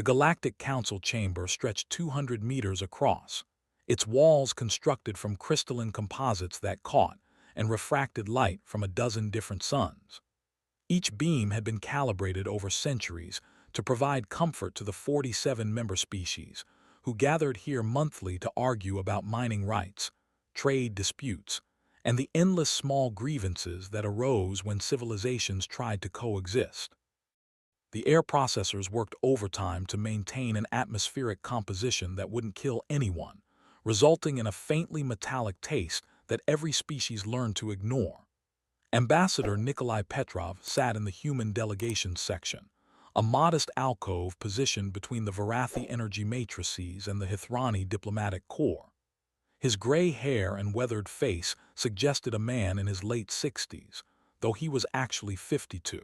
The Galactic Council chamber stretched 200 meters across, its walls constructed from crystalline composites that caught and refracted light from a dozen different suns. Each beam had been calibrated over centuries to provide comfort to the 47 member species, who gathered here monthly to argue about mining rights, trade disputes, and the endless small grievances that arose when civilizations tried to coexist. The air processors worked overtime to maintain an atmospheric composition that wouldn't kill anyone, resulting in a faintly metallic taste that every species learned to ignore. Ambassador Nikolai Petrov sat in the human delegations section, a modest alcove positioned between the Varathi energy matrices and the Hithrani diplomatic corps. His gray hair and weathered face suggested a man in his late 60s, though he was actually 52.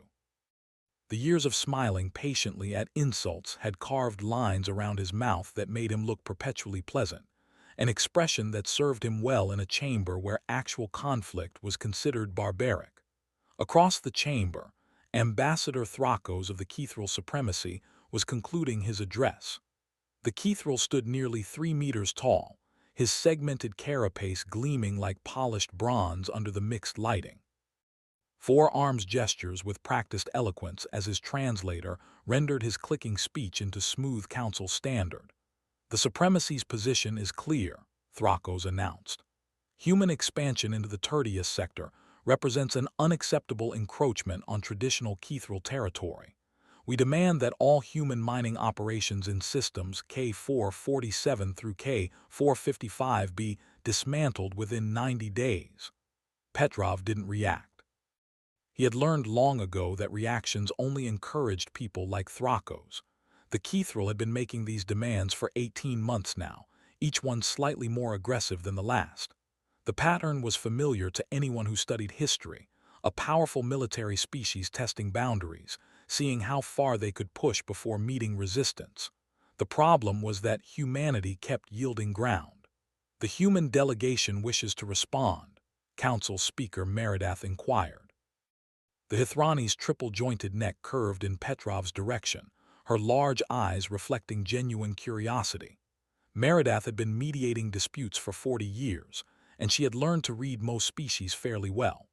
The years of smiling patiently at insults had carved lines around his mouth that made him look perpetually pleasant, an expression that served him well in a chamber where actual conflict was considered barbaric. Across the chamber, Ambassador Thrakos of the Kethral supremacy was concluding his address. The Kethral stood nearly 3 meters tall, his segmented carapace gleaming like polished bronze under the mixed lighting. Forearms gestures with practiced eloquence as his translator rendered his clicking speech into smooth council standard. The supremacy's position is clear, Thrakos announced. Human expansion into the Tertius sector represents an unacceptable encroachment on traditional Kethral territory. We demand that all human mining operations in systems K447 through K455 be dismantled within 90 days. Petrov didn't react. He had learned long ago that reactions only encouraged people like Thrakos. The Kethral had been making these demands for 18 months now, each one slightly more aggressive than the last. The pattern was familiar to anyone who studied history, a powerful military species testing boundaries, seeing how far they could push before meeting resistance. The problem was that humanity kept yielding ground. The human delegation wishes to respond, Council Speaker Meridath inquired. The Hithrani's triple-jointed neck curved in Petrov's direction, her large eyes reflecting genuine curiosity. Meridath had been mediating disputes for 40 years, and she had learned to read most species fairly well.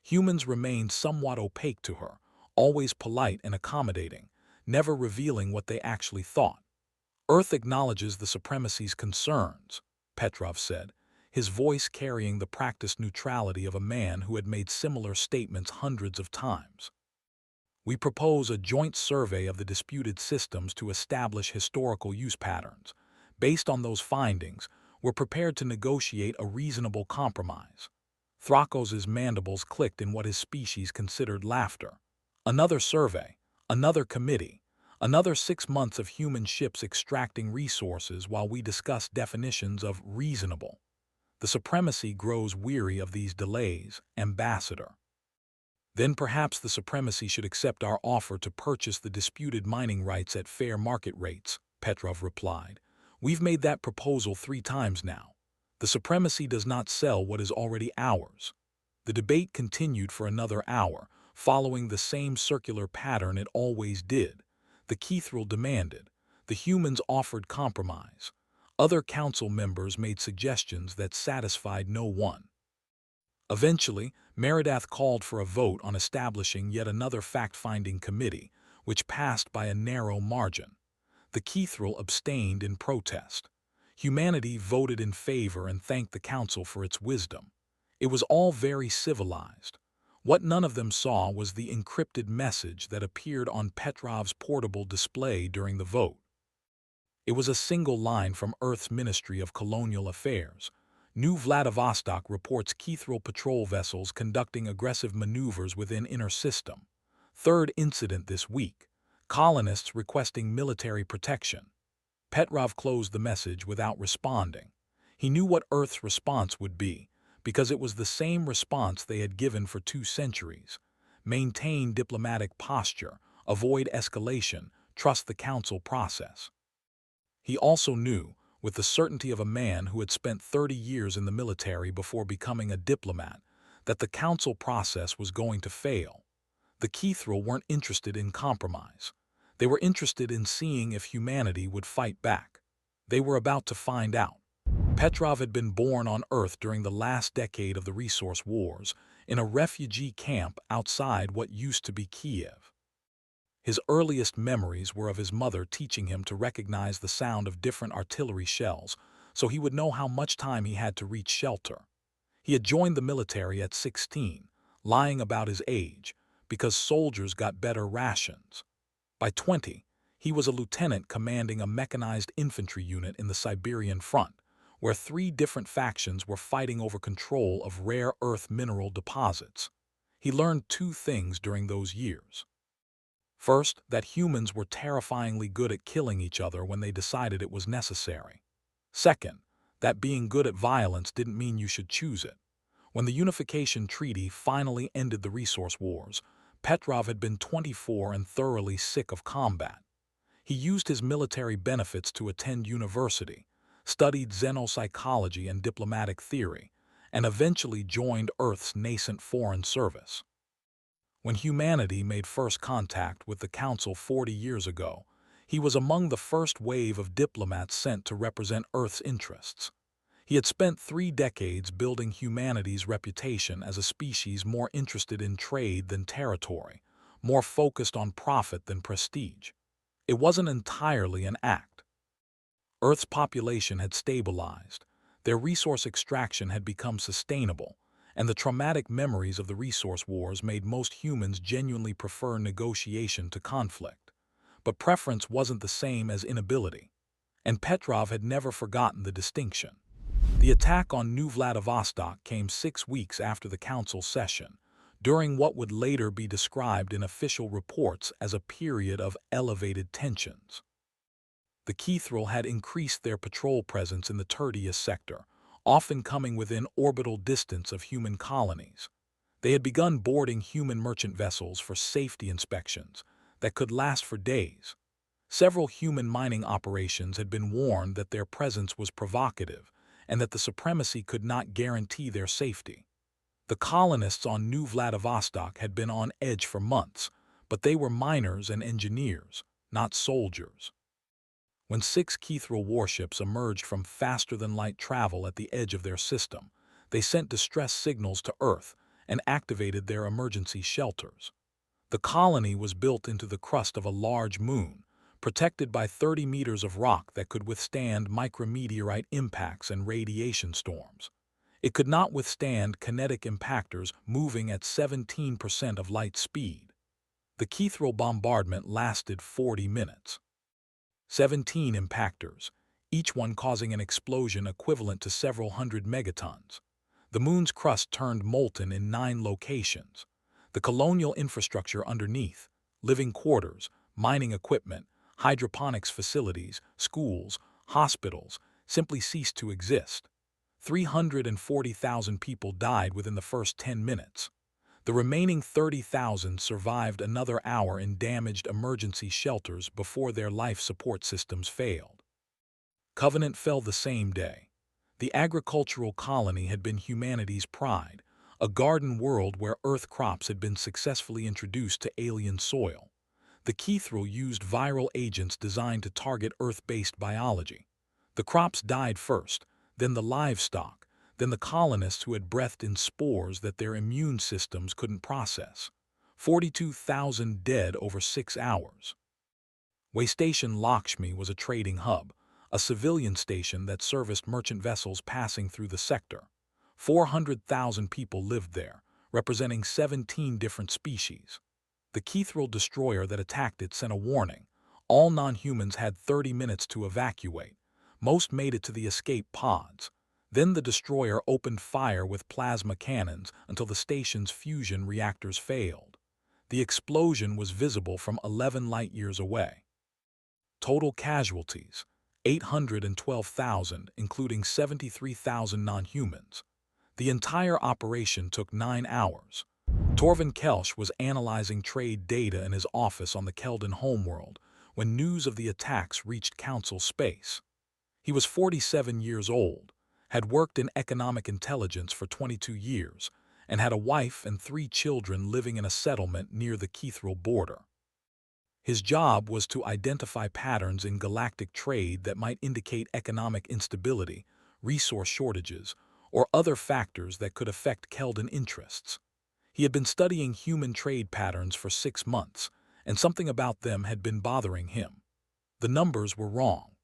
Humans remained somewhat opaque to her, always polite and accommodating, never revealing what they actually thought. Earth acknowledges the supremacy's concerns, Petrov said, his voice carrying the practiced neutrality of a man who had made similar statements hundreds of times. We propose a joint survey of the disputed systems to establish historical use patterns. Based on those findings, we're prepared to negotiate a reasonable compromise. Thrakos' mandibles clicked in what his species considered laughter. Another survey, another committee, another 6 months of human ships extracting resources while we discuss definitions of reasonable. The supremacy grows weary of these delays, Ambassador. Then perhaps the supremacy should accept our offer to purchase the disputed mining rights at fair market rates, Petrov replied. We've made that proposal 3 times now. The supremacy does not sell what is already ours. The debate continued for another hour, following the same circular pattern it always did. The Kethral demanded. The humans offered compromise. Other council members made suggestions that satisfied no one. Eventually, Meridath called for a vote on establishing yet another fact-finding committee, which passed by a narrow margin. The Kethral abstained in protest. Humanity voted in favor and thanked the council for its wisdom. It was all very civilized. What none of them saw was the encrypted message that appeared on Petrov's portable display during the vote. It was a single line from Earth's Ministry of Colonial Affairs. New Vladivostok reports Kethral patrol vessels conducting aggressive maneuvers within inner system. Third incident this week. Colonists requesting military protection. Petrov closed the message without responding. He knew what Earth's response would be, because it was the same response they had given for 2 centuries. Maintain diplomatic posture, avoid escalation, trust the council process. He also knew, with the certainty of a man who had spent 30 years in the military before becoming a diplomat, that the council process was going to fail. The Kethral weren't interested in compromise. They were interested in seeing if humanity would fight back. They were about to find out. Petrov had been born on Earth during the last decade of the Resource Wars, in a refugee camp outside what used to be Kiev. His earliest memories were of his mother teaching him to recognize the sound of different artillery shells, so he would know how much time he had to reach shelter. He had joined the military at 16, lying about his age, because soldiers got better rations. By 20, he was a lieutenant commanding a mechanized infantry unit in the Siberian front, where 3 different factions were fighting over control of rare earth mineral deposits. He learned 2 things during those years. First, that humans were terrifyingly good at killing each other when they decided it was necessary. Second, that being good at violence didn't mean you should choose it. When the Unification Treaty finally ended the Resource Wars, Petrov had been 24 and thoroughly sick of combat. He used his military benefits to attend university, studied xenopsychology and diplomatic theory, and eventually joined Earth's nascent foreign service. When humanity made first contact with the Council 40 years ago, he was among the first wave of diplomats sent to represent Earth's interests. He had spent 3 decades building humanity's reputation as a species more interested in trade than territory, more focused on profit than prestige. It wasn't entirely an act. Earth's population had stabilized, their resource extraction had become sustainable, and the traumatic memories of the resource wars made most humans genuinely prefer negotiation to conflict. But preference wasn't the same as inability, and Petrov had never forgotten the distinction. The attack on New Vladivostok came 6 weeks after the council session, during what would later be described in official reports as a period of elevated tensions. The Kethral had increased their patrol presence in the Tertius sector, often coming within orbital distance of human colonies. They had begun boarding human merchant vessels for safety inspections that could last for days. Several human mining operations had been warned that their presence was provocative and that the supremacy could not guarantee their safety. The colonists on New Vladivostok had been on edge for months, but they were miners and engineers, not soldiers. When 6 Kethral warships emerged from faster-than-light travel at the edge of their system, they sent distress signals to Earth and activated their emergency shelters. The colony was built into the crust of a large moon, protected by 30 meters of rock that could withstand micrometeorite impacts and radiation storms. It could not withstand kinetic impactors moving at 17% of light speed. The Kethral bombardment lasted 40 minutes. 17 impactors, each one causing an explosion equivalent to several hundred megatons. The moon's crust turned molten in 9 locations. The colonial infrastructure underneath, living quarters, mining equipment, hydroponics facilities, schools, hospitals, simply ceased to exist. 340,000 people died within the first 10 minutes. The remaining 30,000 survived another hour in damaged emergency shelters before their life support systems failed. Covenant fell the same day. The agricultural colony had been humanity's pride, a garden world where earth crops had been successfully introduced to alien soil. The Kethral used viral agents designed to target earth-based biology. The crops died first, then the livestock, then the colonists who had breathed in spores that their immune systems couldn't process. 42,000 dead over 6 hours. Waystation Lakshmi was a trading hub, a civilian station that serviced merchant vessels passing through the sector. 400,000 people lived there, representing 17 different species. The Kethral destroyer that attacked it sent a warning. All non-humans had 30 minutes to evacuate. Most made it to the escape pods. Then the destroyer opened fire with plasma cannons until the station's fusion reactors failed. The explosion was visible from 11 light-years away. Total casualties, 812,000, including 73,000 non-humans. The entire operation took 9 hours. Torvin Kelsh was analyzing trade data in his office on the Keldan homeworld when news of the attacks reached Council space. He was 47 years old, had worked in economic intelligence for 22 years, and had a wife and 3 children living in a settlement near the Kethral border. His job was to identify patterns in galactic trade that might indicate economic instability, resource shortages, or other factors that could affect Keldan interests. He had been studying human trade patterns for 6 months, and something about them had been bothering him. The numbers were wrong.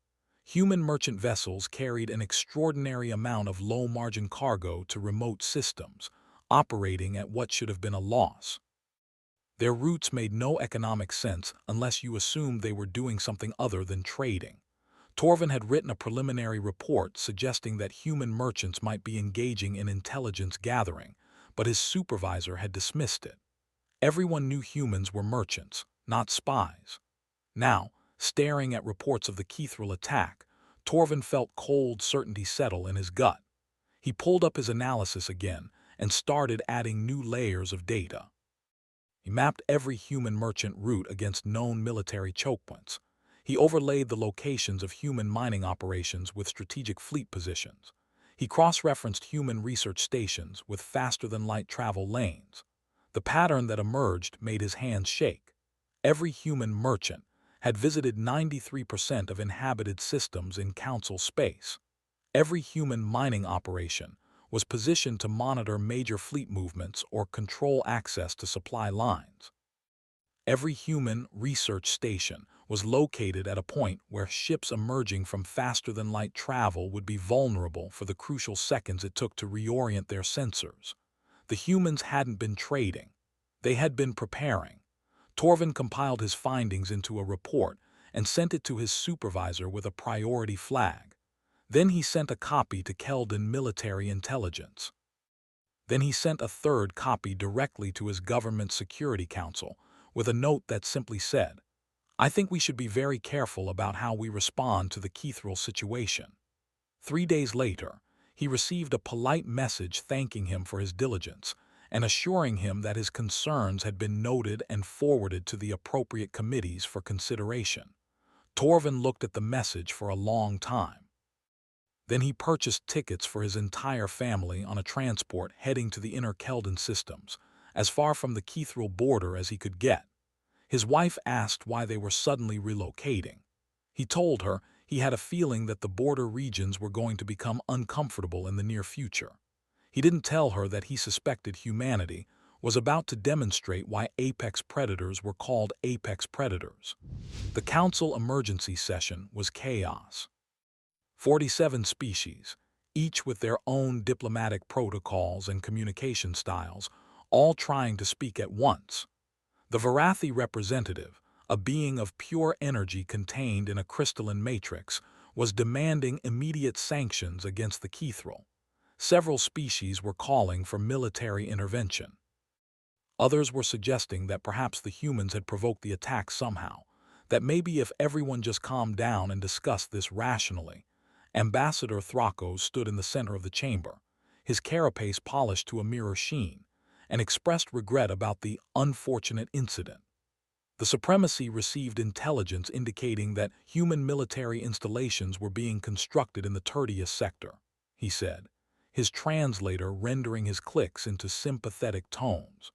Human merchant vessels carried an extraordinary amount of low-margin cargo to remote systems, operating at what should have been a loss. Their routes made no economic sense unless you assumed they were doing something other than trading. Torvin had written a preliminary report suggesting that human merchants might be engaging in intelligence gathering, but his supervisor had dismissed it. Everyone knew humans were merchants, not spies. Now, staring at reports of the Kethral attack, Torvin felt cold certainty settle in his gut. He pulled up his analysis again and started adding new layers of data. He mapped every human merchant route against known military choke points. He overlaid the locations of human mining operations with strategic fleet positions. He cross-referenced human research stations with faster-than-light travel lanes. The pattern that emerged made his hands shake. Every human merchant had visited 93% of inhabited systems in Council space. Every human mining operation was positioned to monitor major fleet movements or control access to supply lines. Every human research station was located at a point where ships emerging from faster-than-light travel would be vulnerable for the crucial seconds it took to reorient their sensors. The humans hadn't been trading. They had been preparing. Torvin compiled his findings into a report and sent it to his supervisor with a priority flag. Then he sent a copy to Keldan military intelligence. Then he sent a third copy directly to his government security council with a note that simply said, "I think we should be very careful about how we respond to the Kethral situation." 3 days later, he received a polite message thanking him for his diligence and assuring him that his concerns had been noted and forwarded to the appropriate committees for consideration. Torvin looked at the message for a long time. Then he purchased tickets for his entire family on a transport heading to the inner Keldan systems, as far from the Kethral border as he could get. His wife asked why they were suddenly relocating. He told her he had a feeling that the border regions were going to become uncomfortable in the near future. He didn't tell her that he suspected humanity was about to demonstrate why apex predators were called apex predators. The council emergency session was chaos. 47 species, each with their own diplomatic protocols and communication styles, all trying to speak at once. The Varathi representative, a being of pure energy contained in a crystalline matrix, was demanding immediate sanctions against the Kethral. Several species were calling for military intervention. Others were suggesting that perhaps the humans had provoked the attack somehow, that maybe if everyone just calmed down and discussed this rationally. Ambassador Thrakos stood in the center of the chamber, his carapace polished to a mirror sheen, and expressed regret about the unfortunate incident. The Supremacy received intelligence indicating that human military installations were being constructed in the Tertius sector, he said, his translator rendering his clicks into sympathetic tones.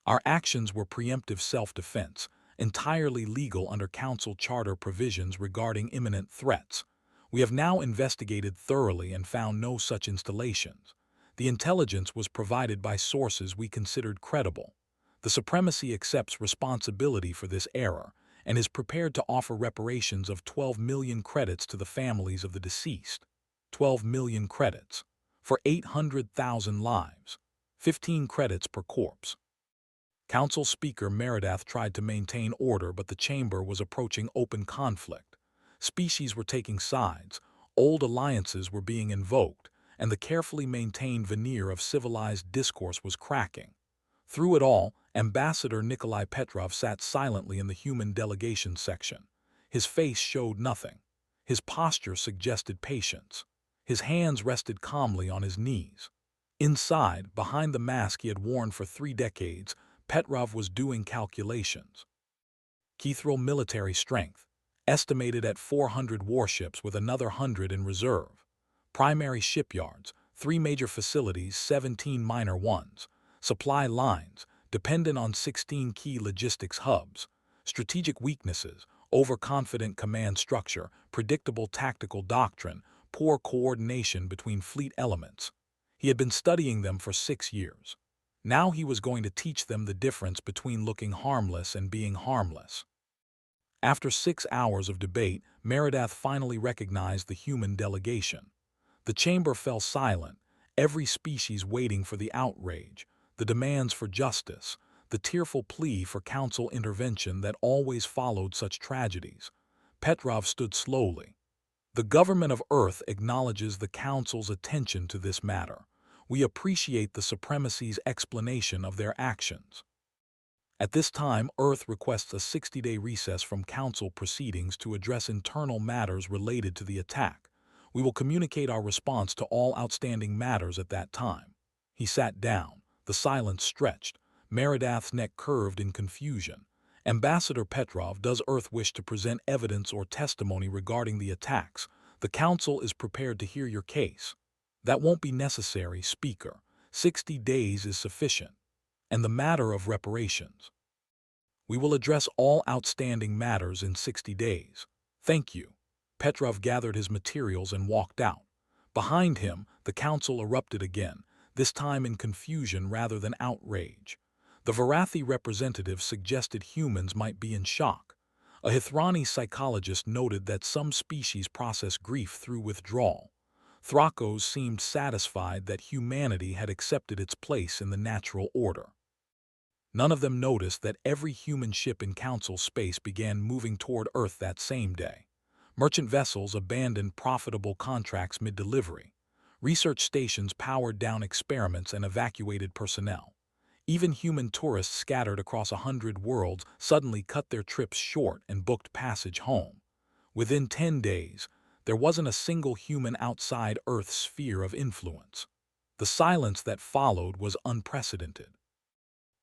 Our actions were preemptive self-defense, entirely legal under Council Charter provisions regarding imminent threats. We have now investigated thoroughly and found no such installations. The intelligence was provided by sources we considered credible. The Supremacy accepts responsibility for this error and is prepared to offer reparations of 12 million credits to the families of the deceased. 12 million credits for 800,000 lives. 15 credits per corpse. Council Speaker Meridath tried to maintain order, but the chamber was approaching open conflict. Species were taking sides, old alliances were being invoked, and the carefully maintained veneer of civilized discourse was cracking. Through it all, Ambassador Nikolai Petrov sat silently in the human delegation section. His face showed nothing. His posture suggested patience. His hands rested calmly on his knees. Inside, behind the mask he had worn for 3 decades, Petrov was doing calculations. Kethral military strength, estimated at 400 warships with another 100 in reserve. Primary shipyards, 3 major facilities, 17 minor ones. Supply lines, dependent on 16 key logistics hubs. strategic weaknesses, overconfident command structure, predictable tactical doctrine, poor coordination between fleet elements. He had been studying them for 6 years. Now he was going to teach them the difference between looking harmless and being harmless. After 6 hours of debate, Meredith finally recognized the human delegation. The chamber fell silent, every species waiting for the outrage, the demands for justice, the tearful plea for council intervention that always followed such tragedies. Petrov stood slowly. The government of Earth acknowledges the council's attention to this matter. We appreciate the supremacy's explanation of their actions. At this time, Earth requests a 60-day recess from council proceedings to address internal matters related to the attack. We will communicate our response to all outstanding matters at that time. He sat down. The silence stretched. Meredith's neck curved in confusion. Ambassador Petrov, does Earth wish to present evidence or testimony regarding the attacks? The Council is prepared to hear your case. That won't be necessary, Speaker. 60 days is sufficient. And the matter of reparations. We will address all outstanding matters in 60 days. Thank you. Petrov gathered his materials and walked out. Behind him, the council erupted again, this time in confusion rather than outrage. The Varathi representative suggested humans might be in shock. A Hithrani psychologist noted that some species process grief through withdrawal. Thrakos seemed satisfied that humanity had accepted its place in the natural order. None of them noticed that every human ship in council space began moving toward Earth that same day. Merchant vessels abandoned profitable contracts mid-delivery. Research stations powered down experiments and evacuated personnel. Even human tourists scattered across 100 worlds suddenly cut their trips short and booked passage home. Within 10 days, there wasn't a single human outside Earth's sphere of influence. The silence that followed was unprecedented.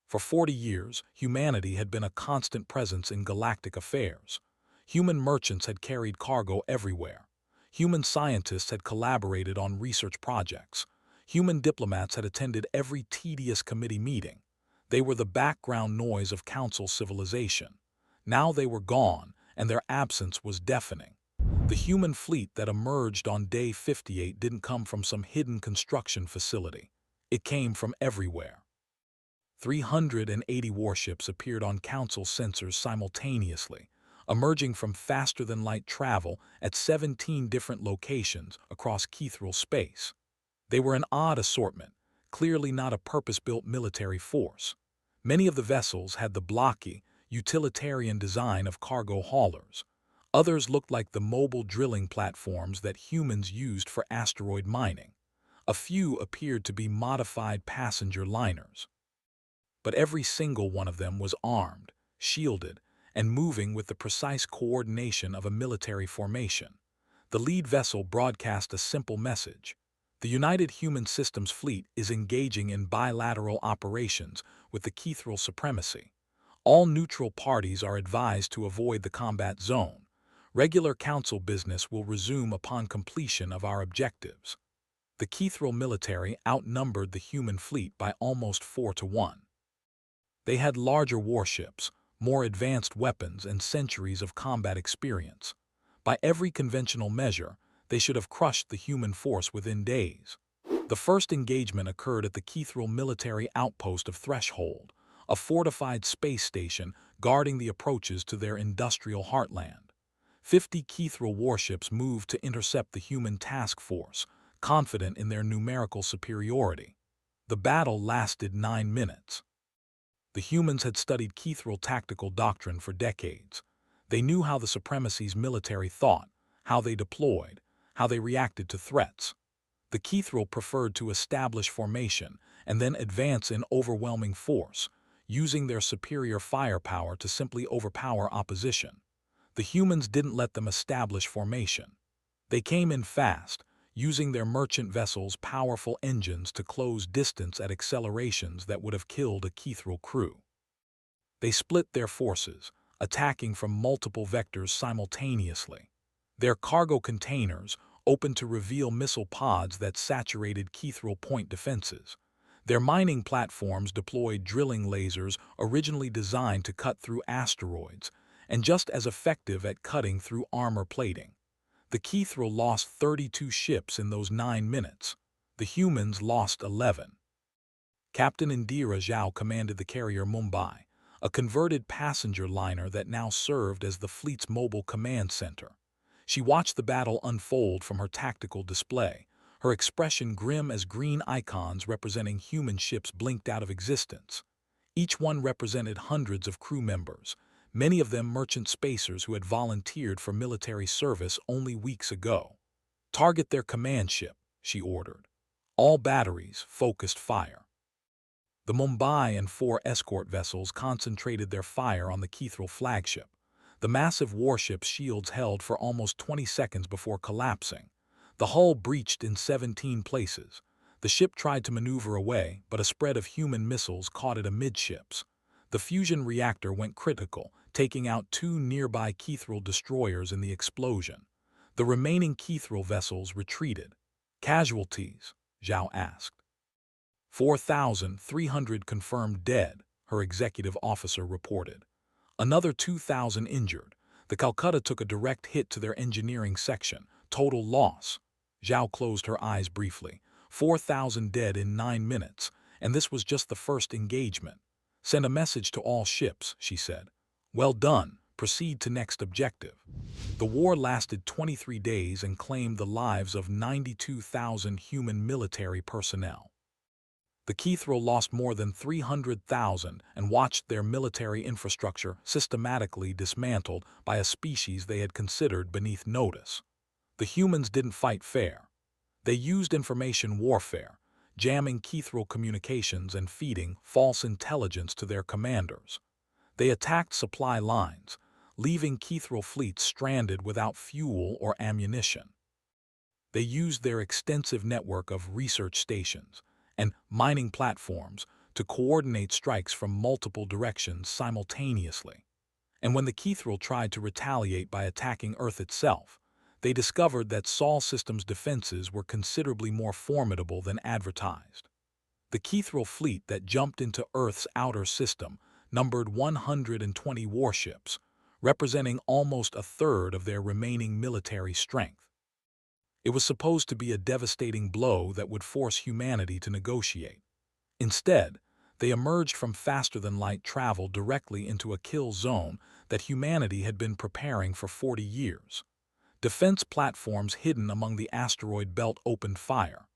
For 40 years, humanity had been a constant presence in galactic affairs. Human merchants had carried cargo everywhere. Human scientists had collaborated on research projects. Human diplomats had attended every tedious committee meeting. They were the background noise of council civilization. Now they were gone, and their absence was deafening. The human fleet that emerged on day 58 didn't come from some hidden construction facility. It came from everywhere. 380 warships appeared on council sensors simultaneously, emerging from faster-than-light travel at 17 different locations across Kethral space. They were an odd assortment, clearly not a purpose-built military force. Many of the vessels had the blocky, utilitarian design of cargo haulers. Others looked like the mobile drilling platforms that humans used for asteroid mining. A few appeared to be modified passenger liners. But every single one of them was armed, shielded, and moving with the precise coordination of a military formation. The lead vessel broadcast a simple message. The United Human Systems Fleet is engaging in bilateral operations with the Kethral supremacy. All neutral parties are advised to avoid the combat zone. Regular council business will resume upon completion of our objectives. The Kethral military outnumbered the human fleet by almost 4-1. They had larger warships, more advanced weapons, and centuries of combat experience. By every conventional measure, they should have crushed the human force within days. The first engagement occurred at the Kethral military outpost of Threshold, a fortified space station guarding the approaches to their industrial heartland. 50 Kethral warships moved to intercept the human task force, confident in their numerical superiority. The battle lasted 9 minutes. The humans had studied Kethral tactical doctrine for decades. They knew how the supremacy's military thought, how they deployed, how they reacted to threats. The Kethral preferred to establish formation and then advance in overwhelming force, using their superior firepower to simply overpower opposition. The humans didn't let them establish formation. They came in fast, using their merchant vessels' powerful engines to close distance at accelerations that would have killed a Kethral crew. They split their forces, attacking from multiple vectors simultaneously. Their cargo containers opened to reveal missile pods that saturated Kethral point defenses. Their mining platforms deployed drilling lasers originally designed to cut through asteroids, and just as effective at cutting through armor plating. The Kethral lost 32 ships in those 9 minutes. The humans lost 11. Captain Indira Zhao commanded the carrier Mumbai, a converted passenger liner that now served as the fleet's mobile command center. She watched the battle unfold from her tactical display, her expression grim as green icons representing human ships blinked out of existence. Each one represented hundreds of crew members, many of them merchant spacers who had volunteered for military service only weeks ago. "Target their command ship," she ordered. All batteries focused fire. The Mumbai and 4 escort vessels concentrated their fire on the Kethral flagship. The massive warship's shields held for almost 20 seconds before collapsing. The hull breached in 17 places. The ship tried to maneuver away, but a spread of human missiles caught it amidships. The fusion reactor went critical, taking out 2 nearby Kethral destroyers in the explosion. The remaining Kethral vessels retreated. "Casualties?" Zhao asked. 4,300 confirmed dead, her executive officer reported. Another 2,000 injured. The Calcutta took a direct hit to their engineering section. Total loss. Zhao closed her eyes briefly. 4,000 dead in 9 minutes, and this was just the first engagement. "Send a message to all ships," she said. "Well done. Proceed to next objective." The war lasted 23 days and claimed the lives of 92,000 human military personnel. The Kethral lost more than 300,000 and watched their military infrastructure systematically dismantled by a species they had considered beneath notice. The humans didn't fight fair. They used information warfare, jamming Kethral communications and feeding false intelligence to their commanders. They attacked supply lines, leaving Kethral fleets stranded without fuel or ammunition. They used their extensive network of research stations and mining platforms to coordinate strikes from multiple directions simultaneously. And when the Kethral tried to retaliate by attacking Earth itself, they discovered that Sol System's defenses were considerably more formidable than advertised. The Kethral fleet that jumped into Earth's outer system numbered 120 warships, representing almost a third of their remaining military strength. It was supposed to be a devastating blow that would force humanity to negotiate. Instead, they emerged from faster-than-light travel directly into a kill zone that humanity had been preparing for 40 years. Defense platforms hidden among the asteroid belt opened fire.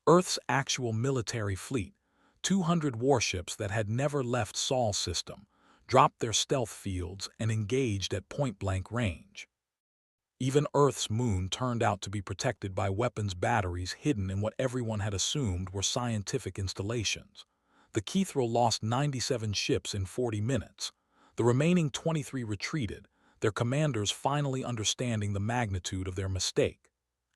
Earth's actual military fleet, 200 warships that had never left Sol System, dropped their stealth fields and engaged at point-blank range. Even Earth's moon turned out to be protected by weapons batteries hidden in what everyone had assumed were scientific installations. The Kethral lost 97 ships in 40 minutes. The remaining 23 retreated, their commanders finally understanding the magnitude of their mistake.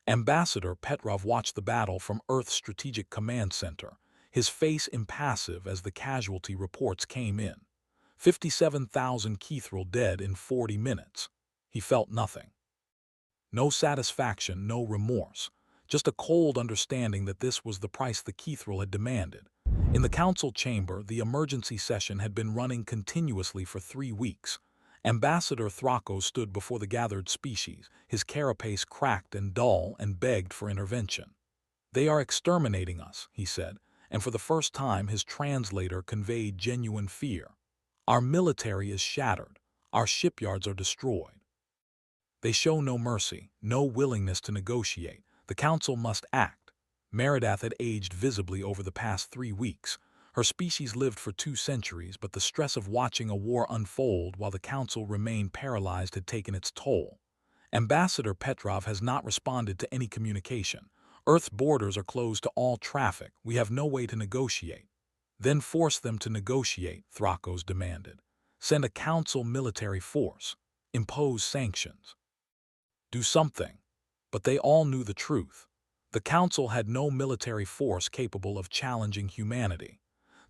Ambassador Petrov watched the battle from Earth's Strategic Command Center, his face impassive as the casualty reports came in. 57,000 Kethral dead in 40 minutes. He felt nothing. No satisfaction, no remorse, just a cold understanding that this was the price the Kethral had demanded. In the council chamber, the emergency session had been running continuously for 3 weeks. Ambassador Thrakos stood before the gathered species, his carapace cracked and dull, and begged for intervention. "They are exterminating us," he said, and for the first time his translator conveyed genuine fear. "Our military is shattered. Our shipyards are destroyed. They show no mercy, no willingness to negotiate. The council must act." Meridath had aged visibly over the past 3 weeks. Her species lived for 2 centuries, but the stress of watching a war unfold while the council remained paralyzed had taken its toll. Ambassador Petrov has not responded to any communication. "Earth's borders are closed to all traffic. We have no way to negotiate." "Then force them to negotiate," Thrakos demanded. "Send a council military force. Impose sanctions. Do something." But they all knew the truth. The council had no military force capable of challenging humanity.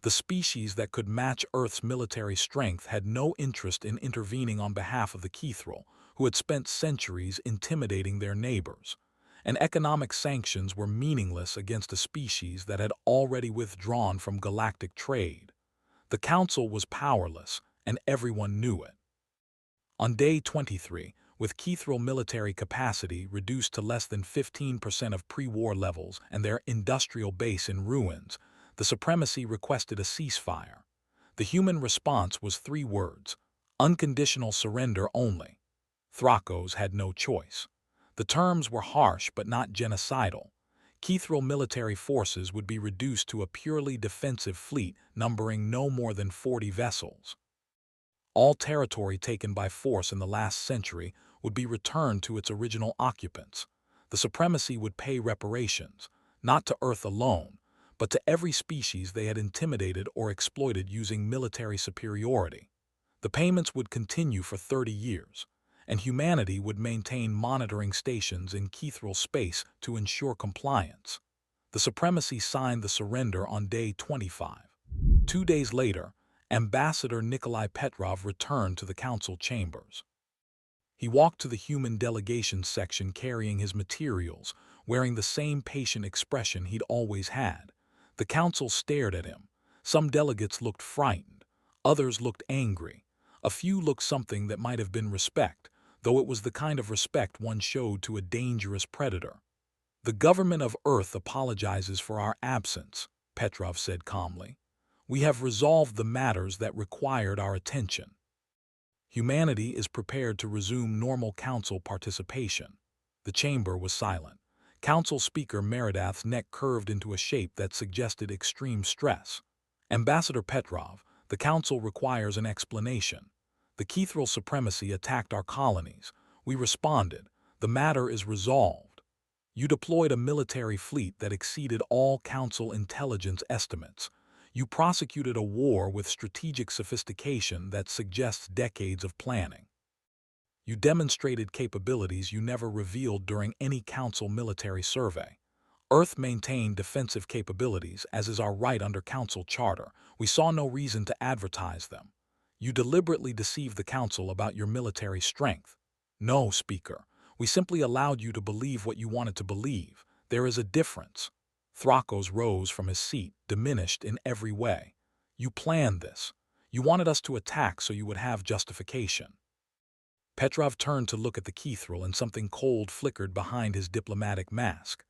The species that could match Earth's military strength had no interest in intervening on behalf of the Kethral, who had spent centuries intimidating their neighbors. and economic sanctions were meaningless against a species that had already withdrawn from galactic trade. The Council was powerless, and everyone knew it. On day 23, with Kethral military capacity reduced to less than 15% of pre-war levels and their industrial base in ruins, the Supremacy requested a ceasefire. The human response was 3 words: unconditional surrender only. Thrakos had no choice. The terms were harsh but not genocidal. Kethral military forces would be reduced to a purely defensive fleet numbering no more than 40 vessels. All territory taken by force in the last century would be returned to its original occupants. The Supremacy would pay reparations, not to Earth alone, but to every species they had intimidated or exploited using military superiority. The payments would continue for 30 years, and humanity would maintain monitoring stations in Kethral space to ensure compliance. The Supremacy signed the surrender on day 25. 2 days later, Ambassador Nikolai Petrov returned to the council chambers. He walked to the human delegations section carrying his materials, wearing the same patient expression he'd always had. The council stared at him. Some delegates looked frightened. Others looked angry. A few looked something that might have been respect, though it was the kind of respect one showed to a dangerous predator. "The government of Earth apologizes for our absence," Petrov said calmly. "We have resolved the matters that required our attention. Humanity is prepared to resume normal council participation." The chamber was silent. Council Speaker Meridath's neck curved into a shape that suggested extreme stress. "Ambassador Petrov, the council requires an explanation. The Kethral Supremacy attacked our colonies. We responded. The matter is resolved. You deployed a military fleet that exceeded all council intelligence estimates. You prosecuted a war with strategic sophistication that suggests decades of planning. You demonstrated capabilities you never revealed during any council military survey. Earth maintained defensive capabilities, as is our right under council charter. We saw no reason to advertise them. You deliberately deceived the council about your military strength. No, Speaker, we simply allowed you to believe what you wanted to believe. There is a difference." Thrakos rose from his seat, diminished in every way. "You planned this. You wanted us to attack so you would have justification." Petrov turned to look at the Kethral, and something cold flickered behind his diplomatic mask.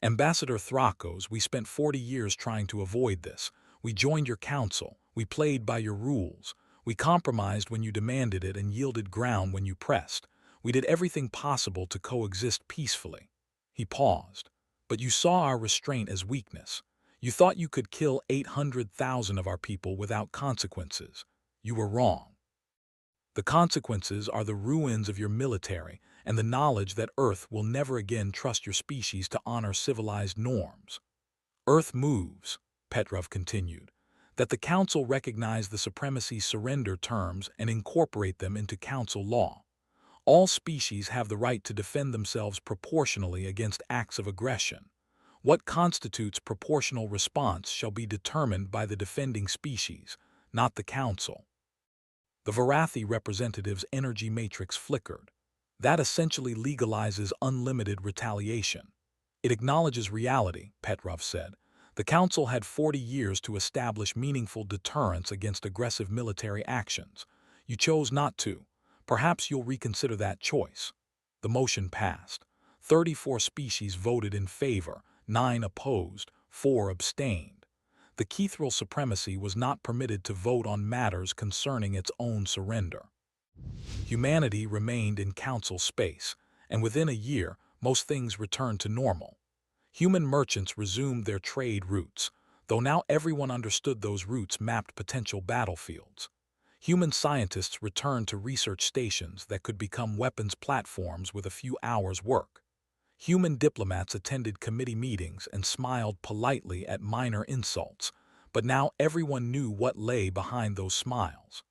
"Ambassador Thrakos, we spent 40 years trying to avoid this. We joined your council. We played by your rules. We compromised when you demanded it and yielded ground when you pressed. We did everything possible to coexist peacefully." He paused. "But you saw our restraint as weakness. You thought you could kill 800,000 of our people without consequences. You were wrong. The consequences are the ruins of your military and the knowledge that Earth will never again trust your species to honor civilized norms. Earth moves," Petrov continued, "that the Council recognize the Supremacy's surrender terms and incorporate them into Council law. All species have the right to defend themselves proportionally against acts of aggression. What constitutes proportional response shall be determined by the defending species, not the Council." The Varathi representative's energy matrix flickered. "That essentially legalizes unlimited retaliation." "It acknowledges reality," Petrov said. "The Council had 40 years to establish meaningful deterrence against aggressive military actions. You chose not to. Perhaps you'll reconsider that choice." The motion passed. 34 species voted in favor, 9 opposed, 4 abstained. The Kethral Supremacy was not permitted to vote on matters concerning its own surrender. Humanity remained in council space, and within a year, most things returned to normal. Human merchants resumed their trade routes, though now everyone understood those routes mapped potential battlefields. Human scientists returned to research stations that could become weapons platforms with a few hours' work. Human diplomats attended committee meetings and smiled politely at minor insults, but now everyone knew what lay behind those smiles.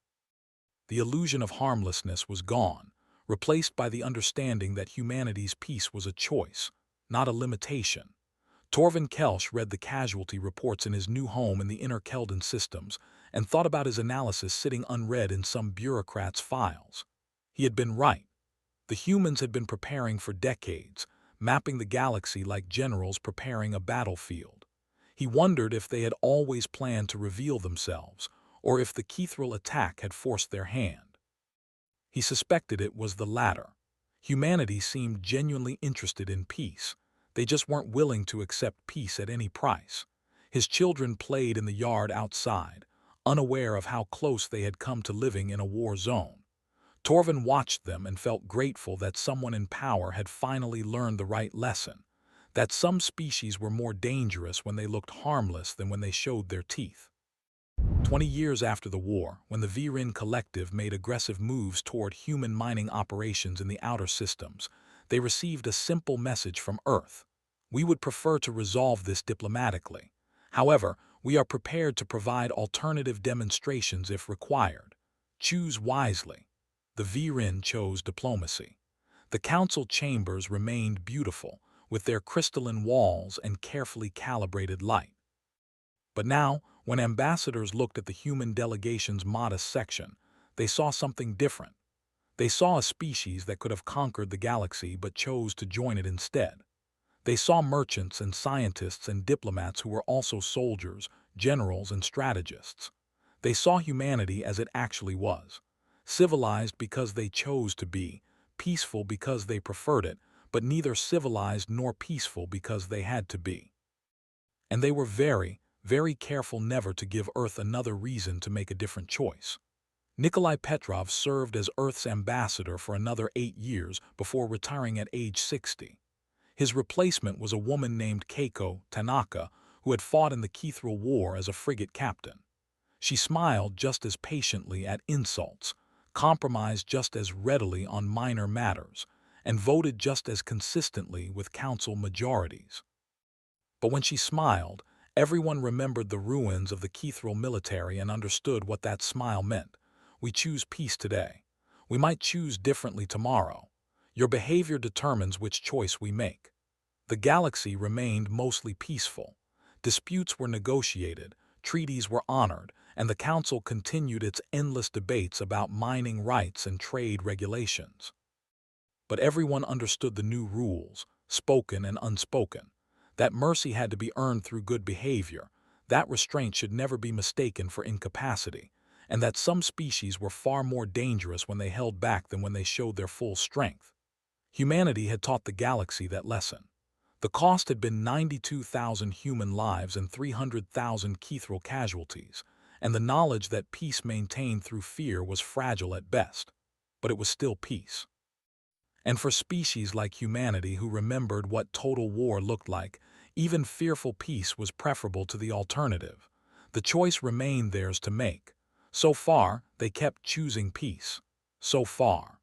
The illusion of harmlessness was gone, replaced by the understanding that humanity's peace was a choice, not a limitation. Torvin Kelsh read the casualty reports in his new home in the inner Keldan systems and thought about his analysis sitting unread in some bureaucrat's files. He had been right. The humans had been preparing for decades, mapping the galaxy like generals preparing a battlefield. He wondered if they had always planned to reveal themselves, or if the Kethral attack had forced their hand. He suspected it was the latter. Humanity seemed genuinely interested in peace. They just weren't willing to accept peace at any price. His children played in the yard outside, unaware of how close they had come to living in a war zone. Torvin watched them and felt grateful that someone in power had finally learned the right lesson, that some species were more dangerous when they looked harmless than when they showed their teeth. 20 years after the war, when the Virin Collective made aggressive moves toward human mining operations in the outer systems, they received a simple message from Earth. We would prefer to resolve this diplomatically. However, we are prepared to provide alternative demonstrations if required. Choose wisely. The Virin chose diplomacy. The council chambers remained beautiful, with their crystalline walls and carefully calibrated light. But now, when ambassadors looked at the human delegation's modest section, they saw something different. They saw a species that could have conquered the galaxy but chose to join it instead. They saw merchants and scientists and diplomats who were also soldiers, generals, and strategists. They saw humanity as it actually was. Civilized because they chose to be, peaceful because they preferred it, but neither civilized nor peaceful because they had to be. And they were very, very careful never to give Earth another reason to make a different choice. Nikolai Petrov served as Earth's ambassador for another 8 years before retiring at age 60. His replacement was a woman named Keiko Tanaka, who had fought in the Kethral War as a frigate captain. She smiled just as patiently at insults, compromised just as readily on minor matters, and voted just as consistently with council majorities. But when she smiled, everyone remembered the ruins of the Kethral military and understood what that smile meant. We choose peace today. We might choose differently tomorrow. Your behavior determines which choice we make. The galaxy remained mostly peaceful. Disputes were negotiated, treaties were honored, and the council continued its endless debates about mining rights and trade regulations. But everyone understood the new rules, spoken and unspoken. That mercy had to be earned through good behavior, that restraint should never be mistaken for incapacity, and that some species were far more dangerous when they held back than when they showed their full strength. Humanity had taught the galaxy that lesson. The cost had been 92,000 human lives and 300,000 Kethral casualties, and the knowledge that peace maintained through fear was fragile at best. But it was still peace. And for species like humanity who remembered what total war looked like, even fearful peace was preferable to the alternative. The choice remained theirs to make. So far, they kept choosing peace. So far.